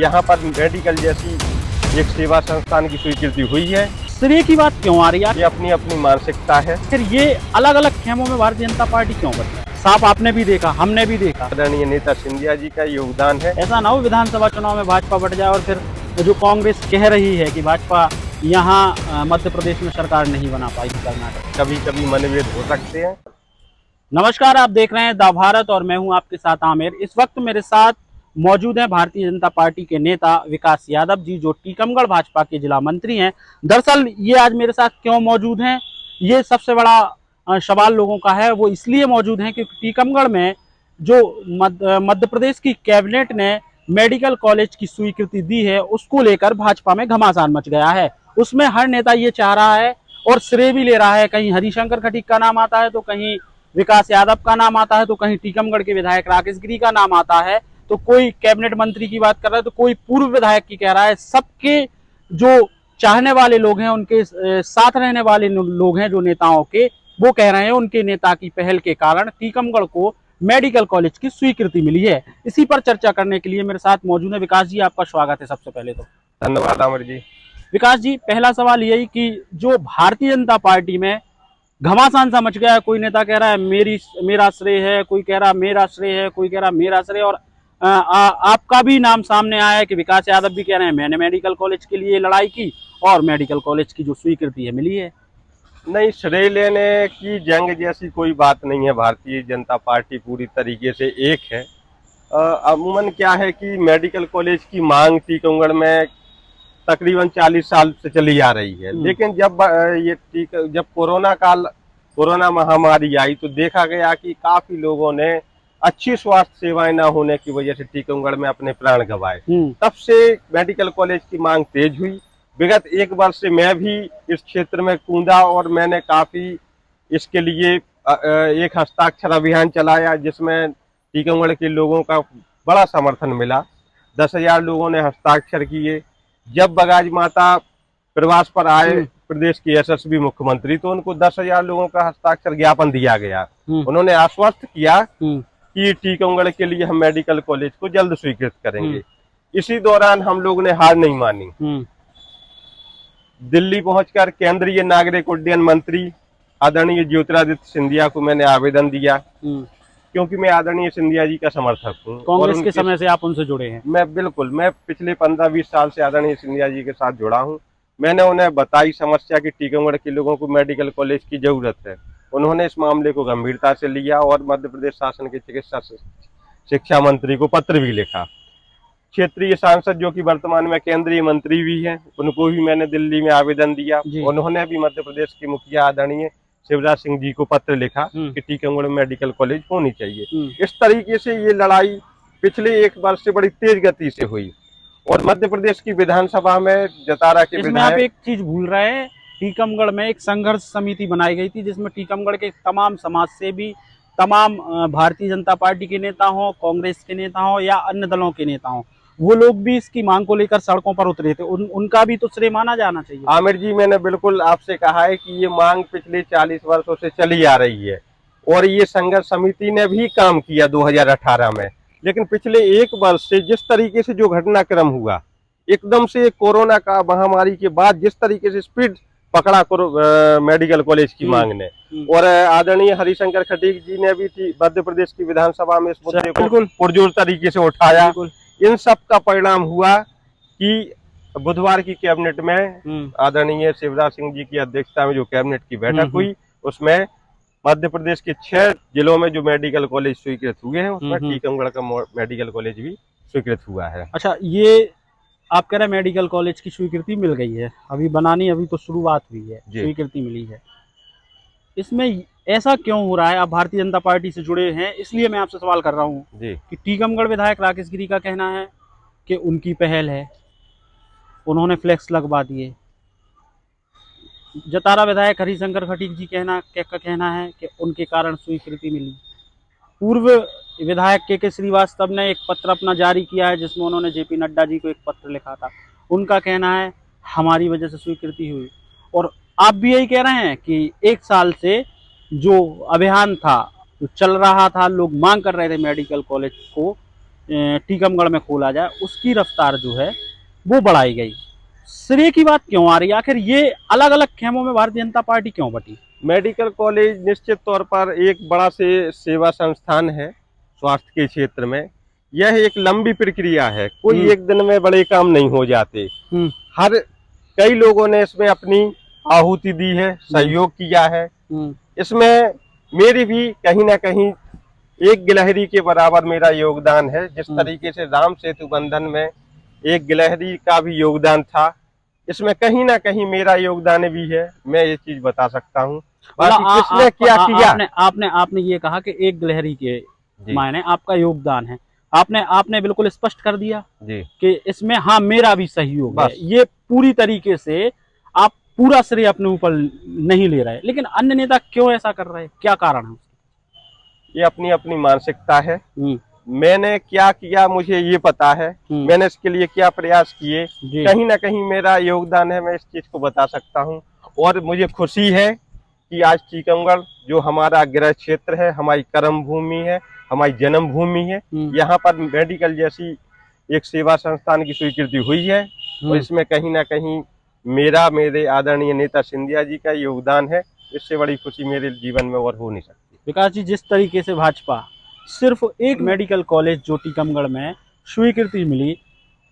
यहाँ पर मेडिकल जैसी एक सेवा संस्थान की स्वीकृति हुई है। श्रेय की बात क्यों आ रही है? ये अपनी अपनी मानसिकता है। फिर ये अलग अलग खेमों में भारतीय जनता पार्टी क्यों बनी? साफ आपने भी देखा, हमने भी देखा। आदरणीय नेता सिंधिया जी का योगदान है। ऐसा ना हो विधानसभा चुनाव में भाजपा बढ़ जाए और फिर जो कांग्रेस कह रही है कि भाजपा यहाँ मध्य प्रदेश में सरकार नहीं बना पाएगी कर्नाटक। कभी कभी मनभेद हो सकते हैं। नमस्कार, आप देख रहे हैं द भारत और मैं हूं आपके साथ आमिर। इस वक्त मेरे साथ मौजूद हैं भारतीय जनता पार्टी के नेता विकास यादव जी, जो टीकमगढ़ भाजपा के जिला मंत्री हैं। दरअसल ये आज मेरे साथ क्यों मौजूद हैं, ये सबसे बड़ा सवाल लोगों का है। वो इसलिए मौजूद हैं क्योंकि टीकमगढ़ में जो मध्य प्रदेश की कैबिनेट ने मेडिकल कॉलेज की स्वीकृति दी है, उसको लेकर भाजपा में घमासान मच गया है। उसमें हर नेता ये चाह रहा है और श्रेय भी ले रहा है। कहीं हरिशंकर खटीक का नाम आता है, तो कहीं विकास यादव का नाम आता है, तो कहीं टीकमगढ़ के विधायक राकेश गिरी का नाम आता है, तो कोई कैबिनेट मंत्री की बात कर रहा है, तो कोई पूर्व विधायक की कह रहा है। सबके जो चाहने वाले लोग हैं, उनके साथ रहने वाले लोग हैं, जो नेताओं के, वो कह रहे हैं उनके नेता की पहल के कारण टीकमगढ़ को मेडिकल कॉलेज की स्वीकृति मिली है। इसी पर चर्चा करने के लिए मेरे साथ मौजूद है विकास जी। आपका स्वागत है सबसे पहले तो। धन्यवाद आमिर जी। विकास जी, पहला सवाल यही कि जो भारतीय जनता पार्टी में घमासान सा मच गया है, कोई नेता कह रहा है मेरा श्रेय है, कोई कह रहा मेरा श्रेय है, कोई कह रहा मेरा श्रेय, और आपका भी नाम सामने आया है कि विकास यादव भी कह रहे हैं मैंने मेडिकल कॉलेज के लिए लड़ाई की और मेडिकल कॉलेज की जो स्वीकृति है मिली है। नहीं, श्रेय लेने की जंग जैसी कोई बात नहीं है। भारतीय जनता पार्टी पूरी तरीके से एक है। अमूमन क्या है कि मेडिकल कॉलेज की मांग टीकमगढ़ में तकरीबन 40 साल से चली आ रही है। लेकिन जब कोरोना महामारी आई तो देखा गया कि काफी लोगों ने अच्छी स्वास्थ्य सेवाएं न होने की वजह से टीकमगढ़ में अपने प्राण गंवाए। तब से मेडिकल कॉलेज की मांग तेज हुई। विगत एक वर्ष से मैं भी इस क्षेत्र में कूदा और मैंने काफी इसके लिए एक हस्ताक्षर अभियान चलाया, जिसमें टीकमगढ़ के लोगों का बड़ा समर्थन मिला। 10,000 लोगों ने हस्ताक्षर किए। जब बगाज माता प्रवास पर आए प्रदेश के यशस्वी मुख्यमंत्री, तो उनको 10,000 लोगों का हस्ताक्षर ज्ञापन दिया गया। उन्होंने आश्वस्त किया कि टीकमगढ़ के लिए हम मेडिकल कॉलेज को जल्द स्वीकृत करेंगे। इसी दौरान हम लोगों ने हार नहीं मानी। दिल्ली पहुंचकर केंद्रीय नागरिक उड्डयन मंत्री आदरणीय ज्योतिरादित्य सिंधिया को मैंने आवेदन दिया, क्योंकि मैं आदरणीय सिंधिया जी का समर्थक हूँ। कांग्रेस के समय से आप उनसे जुड़े हैं? मैं पिछले 15-20 साल से आदरणीय सिंधिया जी के साथ जुड़ा हूँ। मैंने उन्हें बताई समस्या कि टीकमगढ़ के लोगों को मेडिकल कॉलेज की जरूरत है। उन्होंने इस मामले को गंभीरता से लिया और मध्य प्रदेश शासन के चिकित्सा शिक्षा मंत्री को पत्र भी लिखा। क्षेत्रीय सांसद जो कि वर्तमान में केंद्रीय मंत्री भी हैं, उनको भी मैंने दिल्ली में आवेदन दिया। उन्होंने भी मध्य प्रदेश के मुखिया आदरणीय शिवराज सिंह जी को पत्र लिखा कि टीकमगढ़ में मेडिकल कॉलेज होनी चाहिए। इस तरीके से ये लड़ाई पिछले एक वर्ष से बड़ी तेज गति से हुई और मध्य प्रदेश की विधानसभा में जतारा के इसमें आप एक चीज भूल रहे हैं, टीकमगढ़ में एक संघर्ष समिति बनाई गई थी, जिसमें टीकमगढ़ के तमाम समाज सेवी, तमाम भारतीय जनता पार्टी के नेता हों, कांग्रेस के नेता हों या अन्य दलों के नेता हों, वो लोग भी इसकी मांग को लेकर सड़कों पर उतरे थे। उनका भी तो श्रेय माना जाना चाहिए। आमिर जी, मैंने बिल्कुल आपसे कहा है कि ये मांग पिछले 40 वर्षों से चली आ रही है और ये संघर्ष समिति ने भी काम किया 2018 में। लेकिन पिछले एक वर्ष से जिस तरीके से जो घटनाक्रम हुआ, एकदम से कोरोना का महामारी के बाद जिस तरीके से स्पीड पकड़ा मेडिकल कॉलेज की मांग ने, और आदरणीय हरिशंकर खटीक जी ने भी मध्य प्रदेश की विधानसभा में इस मुद्दे को पुरजोर तरीके से उठाया। इन सब का परिणाम हुआ कि बुधवार की कैबिनेट में आदरणीय शिवराज सिंह जी की अध्यक्षता में जो कैबिनेट की बैठक हुई, उसमें मध्य प्रदेश के 6 जिलों में जो मेडिकल कॉलेज स्वीकृत हुए हैं, उसमें टीकमगढ़ का मेडिकल कॉलेज भी स्वीकृत हुआ है। अच्छा, ये आप कह रहे हैं मेडिकल कॉलेज की स्वीकृति मिल गई है, अभी बनानी अभी तो शुरुआत हुई है, स्वीकृति मिली है। इसमें ऐसा क्यों हो रहा है? आप भारतीय जनता पार्टी से जुड़े हैं, इसलिए मैं आपसे सवाल कर रहा हूँ कि टीकमगढ़ विधायक राकेश गिरी का कहना है कि उनकी पहल है, उन्होंने फ्लेक्स लगवा दिए। जतारा विधायक हरिशंकर खटीक जी का कहना है कि उनके कारण स्वीकृति मिली। पूर्व विधायक के श्रीवास्तव ने एक पत्र अपना जारी किया है, जिसमें उन्होंने जेपी नड्डा जी को एक पत्र लिखा था। उनका कहना है हमारी वजह से स्वीकृति हुई। और आप भी यही कह रहे हैं कि एक साल से जो अभियान था, जो चल रहा था, लोग मांग कर रहे थे मेडिकल कॉलेज को टीकमगढ़ में खोला जाए उसकी रफ्तार जो है वो बढ़ाई गई। श्रेय की बात क्यों आ रही है? आखिर ये अलग अलग खेमों में भारतीय जनता पार्टी क्यों बटी? मेडिकल कॉलेज निश्चित तौर पर एक बड़ा से सेवा संस्थान है स्वास्थ्य के क्षेत्र में। यह एक लंबी प्रक्रिया है, कोई एक दिन में बड़े काम नहीं हो जाते। हर कई लोगों ने इसमें अपनी आहुति दी है, सहयोग किया है। इसमें मेरी भी कहीं ना कहीं एक गिलहरी के बराबर मेरा योगदान है। जिस तरीके से राम सेतु बंधन में एक गिलहरी का भी योगदान था, इसमें कहीं ना कहीं मेरा योगदान भी है। मैं ये चीज बता सकता हूँ। किसने क्या किया? आपने ये कहा कि एक गिलहरी के मायने आपका योगदान है। आपने बिल्कुल स्पष्ट कर दिया जी कि इसमें हाँ मेरा भी सहयोग है। ये पूरी तरीके से आप पूरा श्रेय अपने ऊपर नहीं ले रहे, लेकिन अन्य नेता क्यों ऐसा कर रहे हैं? क्या कारण है? ये अपनी अपनी मानसिकता है। मैंने क्या किया मुझे ये पता है, मैंने इसके लिए क्या प्रयास किए, कहीं ना कहीं मेरा योगदान है। मैं इस चीज को बता सकता हूँ और मुझे खुशी है कि आज टीकमगढ़ जो हमारा गृह क्षेत्र है, हमारी कर्म भूमि है, हमारी जन्म भूमि है, यहाँ पर मेडिकल जैसी एक सेवा संस्थान की स्वीकृति हुई है। और इसमें कहीं ना कहीं मेरे आदरणीय नेता सिंधिया जी का योगदान है। इससे बड़ी खुशी मेरे जीवन में और हो नहीं सकती। विकास जी, जिस तरीके से भाजपा सिर्फ एक मेडिकल कॉलेज जो टीकमगढ़ में स्वीकृति मिली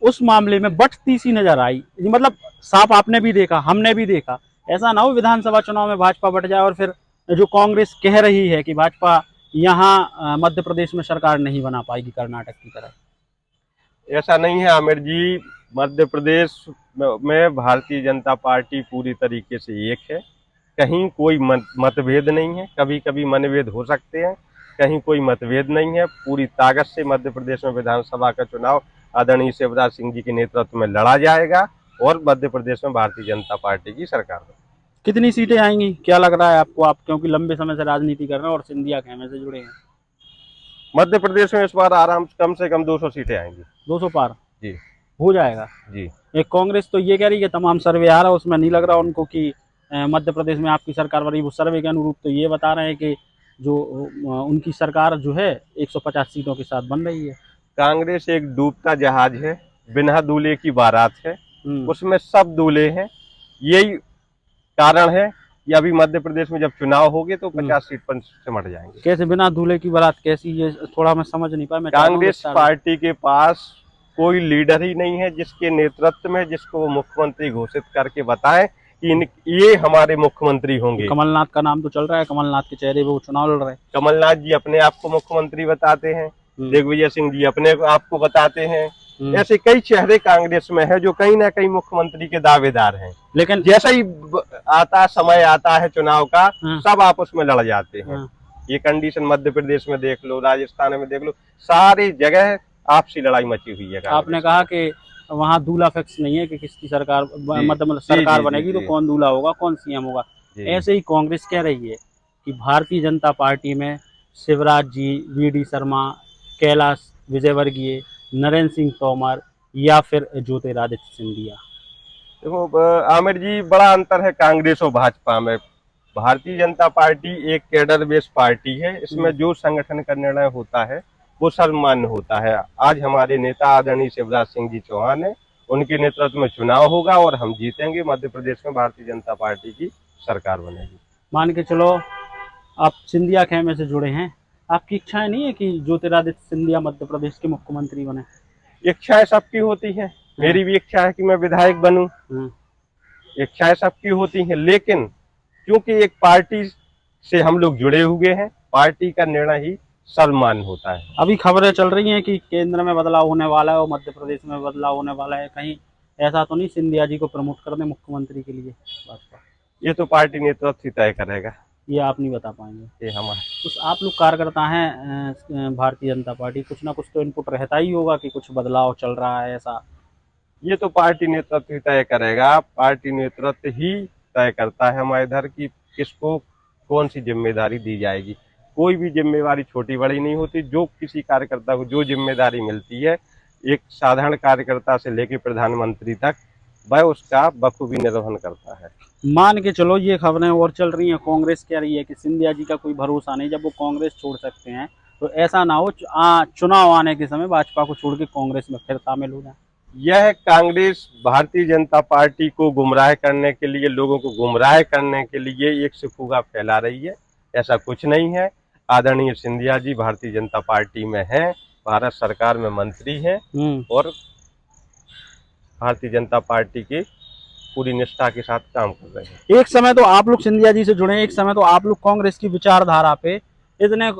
उस मामले में बढ़ती सी नजर आई, मतलब साफ आपने भी देखा, हमने भी देखा। ऐसा ना हो विधानसभा चुनाव में भाजपा बढ़ जाए और फिर जो कांग्रेस कह रही है कि भाजपा यहाँ मध्य प्रदेश में सरकार नहीं बना पाएगी कर्नाटक की तरह। ऐसा नहीं है आमिर जी। मध्य प्रदेश में भारतीय जनता पार्टी पूरी तरीके से एक है। कहीं कोई मतभेद नहीं है। कभी कभी मनभेद हो सकते हैं, कहीं कोई मतभेद नहीं है। पूरी ताकत से मध्य प्रदेश में विधानसभा का चुनाव आदरणीय शिवराज सिंह जी के नेतृत्व में लड़ा जाएगा और मध्य प्रदेश में भारतीय जनता पार्टी की सरकार बनेगी। कितनी सीटें आएंगी, क्या लग रहा है आपको? आप क्योंकि लंबे समय से राजनीति कर रहे हैं और सिंधिया खेमे से जुड़े हैं। मध्य प्रदेश में इस बार आराम कम से कम 200 सीटें आएंगी। 200 पार जी हो जाएगा जी। एक कांग्रेस तो ये कह रही है कि तमाम सर्वे आ रहा है, उसमें नहीं लग रहा उनको कि मध्य प्रदेश में आपकी सरकार बनी। वो सर्वे के अनुरूप तो ये बता रहे हैं कि जो उनकी सरकार जो है 150 सीटों के साथ बन रही है। कांग्रेस एक डूबता जहाज है, बिना दूल्हे की बारात है, उसमें सब दूल्हे हैं। यही कारण है कि अभी मध्य प्रदेश में जब चुनाव होंगे तो 50 सीट पर सिमट जाएंगे। कैसे बिना दूल्हे की बारात कैसी? ये थोड़ा मैं समझ नहीं पाया। कांग्रेस पार्टी के पास कोई लीडर ही नहीं है जिसके नेतृत्व में, जिसको वो मुख्यमंत्री घोषित करके बताएं कि ये हमारे मुख्यमंत्री होंगे। कमलनाथ का नाम तो चल रहा है, कमलनाथ के चेहरे पे वो चुनाव लड़ रहे हैं। कमलनाथ जी अपने आप को मुख्यमंत्री बताते हैं, दिग्विजय सिंह जी अपने आप को बताते हैं। ऐसे कई चेहरे कांग्रेस में है जो कहीं ना कहीं मुख्यमंत्री के दावेदार हैं, लेकिन जैसा ही समय आता है चुनाव का, सब आपस में लड़ जाते हैं। ये कंडीशन मध्य प्रदेश में देख लो, राजस्थान में देख लो, सारी जगह आपसी लड़ाई मची हुई है। आपने कहा कि वहाँ दूल्हा फिक्स नहीं है कि किसकी सरकार मतलब सरकार बनेगी तो कौन दूल्हा होगा, कौन सीएम होगा। ऐसे ही कांग्रेस कह रही है कि भारतीय जनता पार्टी में शिवराज जी, वीडी शर्मा, कैलाश विजयवर्गीय, नरेंद्र सिंह तोमर या फिर ज्योतिरादित्य सिंधिया। देखो आमिर जी, बड़ा अंतर है कांग्रेस और भाजपा में। भारतीय जनता पार्टी एक कैडर बेस्ड पार्टी है। इसमें जो संगठन का निर्णय होता है वो सर्वमान्य होता है। आज हमारे नेता आदरणीय शिवराज सिंह जी चौहान है, उनके नेतृत्व में चुनाव होगा और हम जीतेंगे। मध्य प्रदेश में भारतीय जनता पार्टी की सरकार बनेगी। मान के चलो आप सिंधिया खेमे से जुड़े हैं, आपकी इच्छाएं नहीं है कि ज्योतिरादित्य सिंधिया मध्य प्रदेश के मुख्यमंत्री बने? इच्छाएं सबकी होती हैं, मेरी भी इच्छा है कि मैं विधायक बनूं। इच्छाएं सबकी होती हैं, लेकिन क्योंकि एक पार्टी से हम लोग जुड़े हुए हैं, पार्टी का निर्णय ही सर्वमान्य होता है। अभी खबरें चल रही हैं कि केंद्र में बदलाव होने वाला है और मध्य प्रदेश में बदलाव होने वाला है। कहीं ऐसा तो नहीं सिंधिया जी को प्रमोट कर दें मुख्यमंत्री के लिए भाजपा? ये तो पार्टी नेतृत्व ही तय करेगा, ये आप नहीं बता पाएंगे। ये हमारा तो आप लोग कार्यकर्ता हैं भारतीय जनता पार्टी, कुछ ना कुछ तो इनपुट रहता ही होगा कि कुछ बदलाव चल रहा है ऐसा। ये तो पार्टी नेतृत्व ही तय करेगा। पार्टी नेतृत्व ही तय करता है हमारे इधर की किसको कौन सी जिम्मेदारी दी जाएगी। कोई भी जिम्मेदारी छोटी बड़ी नहीं होती। जो किसी कार्यकर्ता को जो जिम्मेदारी मिलती है, एक साधारण कार्यकर्ता से लेकर प्रधानमंत्री तक, वह उसका बखूबी निर्वहन करता है। मान के चलो ये खबरें और चल रही हैं, कांग्रेस कह रही है कि सिंधिया जी का कोई भरोसा नहीं, जब वो कांग्रेस छोड़ सकते हैं तो ऐसा ना हो चुनाव आने के समय भाजपा को छोड़ के कांग्रेस में फिर शामिल हो जाए। यह कांग्रेस भारतीय जनता पार्टी को गुमराह करने के लिए, लोगों को गुमराह करने के लिए एक सिफुगा फैला रही है। ऐसा कुछ नहीं है। आदरणीय सिंधिया जी भारतीय जनता पार्टी में हैं, भारत सरकार में मंत्री हैं और भारतीय जनता पार्टी के पूरी निष्ठा के साथ काम कर रहे हैं। एक समय तो आप लोग सिंधिया जी से जुड़े, एक समय तो आप लोग कांग्रेस की विचारधारा पे इतने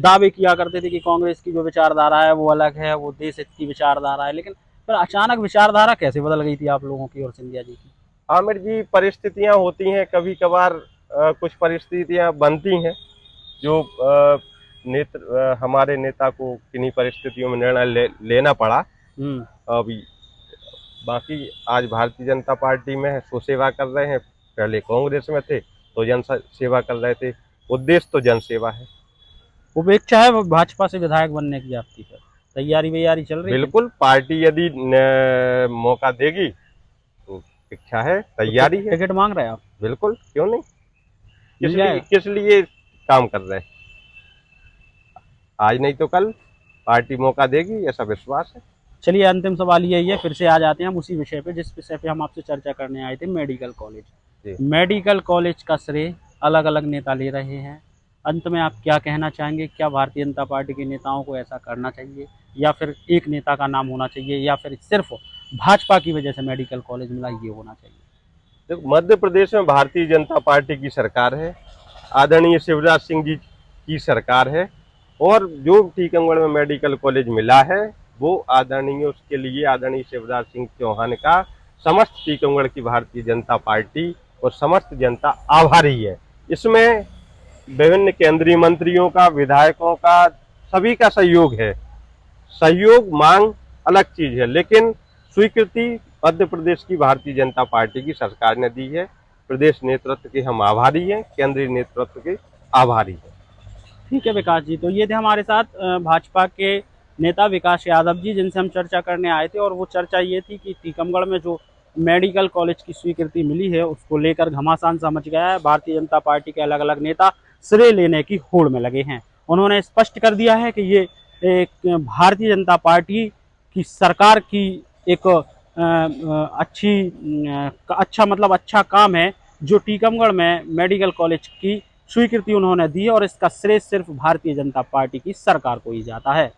दावे किया करते थे कि कांग्रेस की जो विचारधारा है वो अलग है, वो देश हित की विचारधारा है, लेकिन फिर अचानक विचारधारा कैसे बदल गई थी आप लोगों की और सिंधिया जी की? आमिर जी, परिस्थितियां होती हैं, कभी कभार कुछ परिस्थितियां बनती हैं जो हमारे नेता को किन्हीं परिस्थितियों में निर्णय लेना पड़ा। अभी बाकी आज भारतीय जनता पार्टी में है, सो सेवा कर रहे हैं। पहले कांग्रेस में थे तो जन सेवा कर रहे थे। उद्देश्य तो जन सेवा है। उपेक्षा है वो भाजपा से विधायक बनने की आपकी, फिर तैयारी वैयारी चल रही है? बिल्कुल, पार्टी यदि मौका देगी तो इच्छा है, तैयारी है। टिकट मांग रहे हैं आप? बिल्कुल, क्यों नहीं। मिल जाएगा? किस लिए काम कर रहे हैं? आज नहीं तो कल पार्टी मौका देगी, ऐसा विश्वास है। चलिए, अंतिम सवाल यही है, फिर से आ जाते हैं हम उसी विषय पे जिस विषय पे हम आपसे चर्चा करने आए थे, मेडिकल कॉलेज। मेडिकल कॉलेज का श्रेय अलग अलग नेता ले रहे हैं। अंत में आप क्या कहना चाहेंगे? क्या भारतीय जनता पार्टी के नेताओं को ऐसा करना चाहिए, या फिर एक नेता का नाम होना चाहिए, या फिर सिर्फ भाजपा की वजह से मेडिकल कॉलेज मिला, ये होना चाहिए? देखो, मध्य प्रदेश में भारतीय जनता पार्टी की सरकार है, आदरणीय शिवराज सिंह जी की सरकार है, और जो टीकमगढ़ में मेडिकल कॉलेज मिला है वो आदरणीय, उसके लिए आदरणीय शिवराज सिंह चौहान का समस्त टीकमगढ़ की भारतीय जनता पार्टी और समस्त जनता आभारी है। इसमें विभिन्न केंद्रीय मंत्रियों का, विधायकों का, सभी का सहयोग है। सहयोग मांग अलग चीज है, लेकिन स्वीकृति मध्य प्रदेश की भारतीय जनता पार्टी की सरकार ने दी है। प्रदेश नेतृत्व के हम आभारी हैं, केंद्रीय नेतृत्व के आभारी हैं। ठीक है विकास जी, तो ये थे हमारे साथ भाजपा के नेता विकास यादव जी, जिनसे हम चर्चा करने आए थे, और वो चर्चा ये थी कि टीकमगढ़ में जो मेडिकल कॉलेज की स्वीकृति मिली है उसको लेकर घमासान सा मच गया है। भारतीय जनता पार्टी के अलग अलग नेता श्रेय लेने की होड़ में लगे हैं। उन्होंने स्पष्ट कर दिया है कि ये एक भारतीय जनता पार्टी की सरकार की एक अच्छा काम है जो टीकमगढ़ में मेडिकल कॉलेज की स्वीकृति उन्होंने दी है, और इसका श्रेय सिर्फ भारतीय जनता पार्टी की सरकार को ही जाता है।